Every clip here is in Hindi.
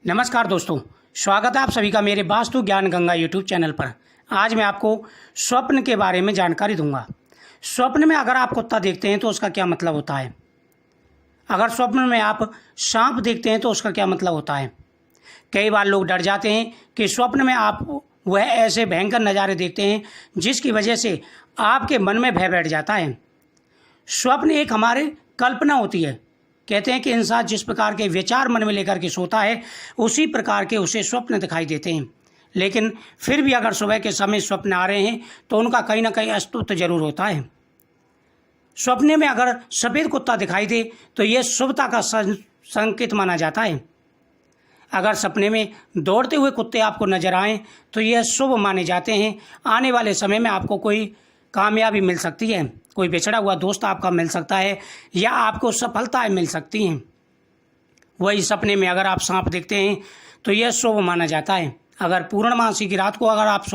नमस्कार दोस्तों, स्वागत है आप सभी का मेरे वास्तु ज्ञान गंगा यूट्यूब चैनल पर। आज मैं आपको स्वप्न के बारे में जानकारी दूंगा। स्वप्न में अगर आप कुत्ता देखते हैं तो उसका क्या मतलब होता है। अगर स्वप्न में आप सांप देखते हैं तो उसका क्या मतलब होता है। कई बार लोग डर जाते हैं कि स्वप्न में आप वह ऐसे भयंकर नज़ारे देखते हैं जिसकी वजह से आपके मन में भय बैठ जाता है। स्वप्न एक हमारी कल्पना होती है। कहते हैं कि इंसान जिस प्रकार के विचार मन में लेकर के सोता है उसी प्रकार के उसे स्वप्न दिखाई देते हैं। लेकिन फिर भी अगर सुबह के समय स्वप्न आ रहे हैं तो उनका कहीं ना कहीं अस्तित्व जरूर होता है। स्वप्ने में अगर सफ़ेद कुत्ता दिखाई दे तो यह शुभता का संकेत माना जाता है। अगर सपने में दौड़ते हुए कुत्ते आपको नजर आएँ तो यह शुभ माने जाते हैं। आने वाले समय में आपको कोई कामयाबी मिल सकती है, कोई बिछड़ा हुआ दोस्त आपका मिल सकता है या आपको सफलताएं मिल सकती हैं। वही सपने में अगर आप सांप देखते हैं तो यह शुभ माना जाता है। अगर पूर्णमासी की रात को अगर आप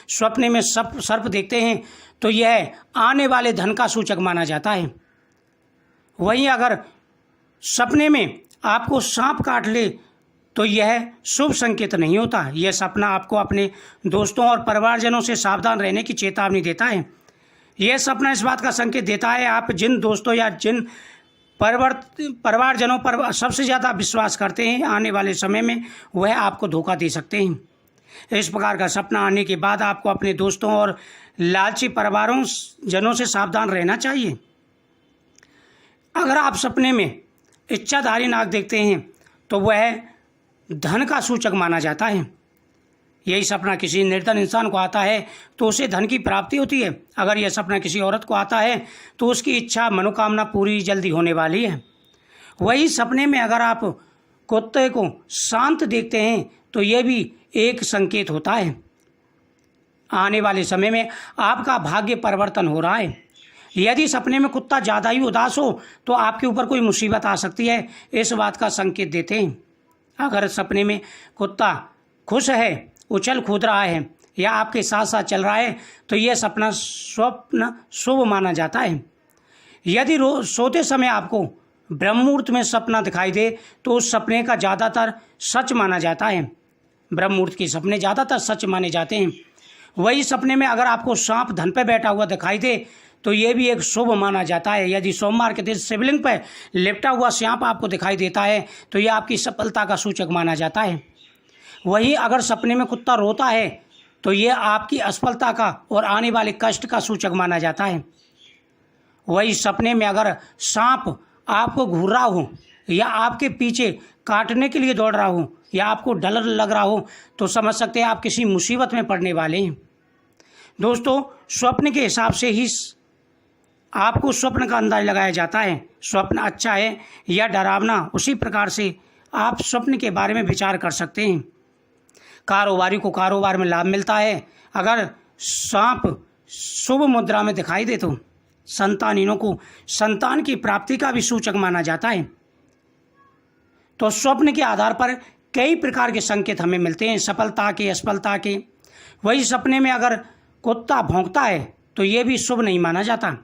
स्वप्ने में सर्प देखते हैं तो यह आने वाले धन का सूचक माना जाता है। वहीं अगर सपने में आपको सांप काट ले तो यह शुभ संकेत नहीं होता। यह सपना आपको अपने दोस्तों और परिवारजनों से सावधान रहने की चेतावनी देता है। यह सपना इस बात का संकेत देता है आप जिन दोस्तों या जिन परिवारजनों पर सबसे ज़्यादा विश्वास करते हैं आने वाले समय में वह आपको धोखा दे सकते हैं। इस प्रकार का सपना आने के बाद आपको अपने दोस्तों और लालची परिवारों जनों से सावधान रहना चाहिए। अगर आप सपने में इच्छाधारी नाग देखते हैं तो वह धन का सूचक माना जाता है। यही सपना किसी निर्धन इंसान को आता है तो उसे धन की प्राप्ति होती है। अगर यह सपना किसी औरत को आता है तो उसकी इच्छा मनोकामना पूरी जल्दी होने वाली है। वही सपने में अगर आप कुत्ते को शांत देखते हैं तो यह भी एक संकेत होता है आने वाले समय में आपका भाग्य परिवर्तन हो रहा है। यदि सपने में कुत्ता ज़्यादा ही उदास हो तो आपके ऊपर कोई मुसीबत आ सकती है, इस बात का संकेत देते हैं। अगर सपने में कुत्ता खुश है, उछल कूद रहा है या आपके साथ साथ चल रहा है तो यह स्वप्न शुभ माना जाता है। यदि सोते समय आपको ब्रह्म मुहूर्त में सपना दिखाई दे तो उस सपने का ज़्यादातर सच माना जाता है। ब्रह्म मुहूर्त के सपने ज़्यादातर सच माने जाते हैं। वही सपने में अगर आपको सांप धन पर बैठा हुआ दिखाई दे तो ये भी एक शुभ माना जाता है। यदि सोमवार के दिन शिवलिंग पर लिपटा हुआ सांप आपको दिखाई देता है तो यह आपकी सफलता का सूचक माना जाता है। वहीं अगर सपने में कुत्ता रोता है तो यह आपकी असफलता का और आने वाले कष्ट का सूचक माना जाता है। वही सपने में अगर सांप आपको घूर रहा हो या आपके पीछे काटने के लिए दौड़ रहा हो या आपको डर लग रहा हो तो समझ सकते हैं आप किसी मुसीबत में पड़ने वाले हैं। दोस्तों, स्वप्न के हिसाब से ही आपको स्वप्न का अंदाज लगाया जाता है। स्वप्न अच्छा है या डरावना, उसी प्रकार से आप स्वप्न के बारे में विचार कर सकते हैं। कारोबारी को कारोबार में लाभ मिलता है। अगर सांप शुभ मुद्रा में दिखाई दे तो संतानहीनों को संतान की प्राप्ति का भी सूचक माना जाता है। तो स्वप्न के आधार पर कई प्रकार के संकेत हमें मिलते हैं, सफलता के, असफलता के। वही सपने में अगर कुत्ता भौंकता है तो ये भी शुभ नहीं माना जाता।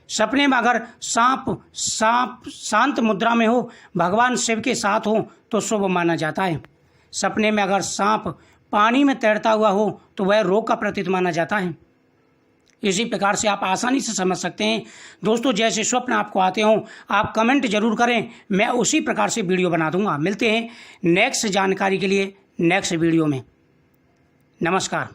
सपने में अगर सांप शांत मुद्रा में हो, भगवान शिव के साथ हो तो शुभ माना जाता है। सपने में अगर सांप पानी में तैरता हुआ हो तो वह रोग का प्रतीक माना जाता है। इसी प्रकार से आप आसानी से समझ सकते हैं। दोस्तों, जैसे स्वप्न आपको आते हों आप कमेंट जरूर करें, मैं उसी प्रकार से वीडियो बना दूंगा। मिलते हैं नेक्स्ट जानकारी के लिए नेक्स्ट वीडियो में। नमस्कार।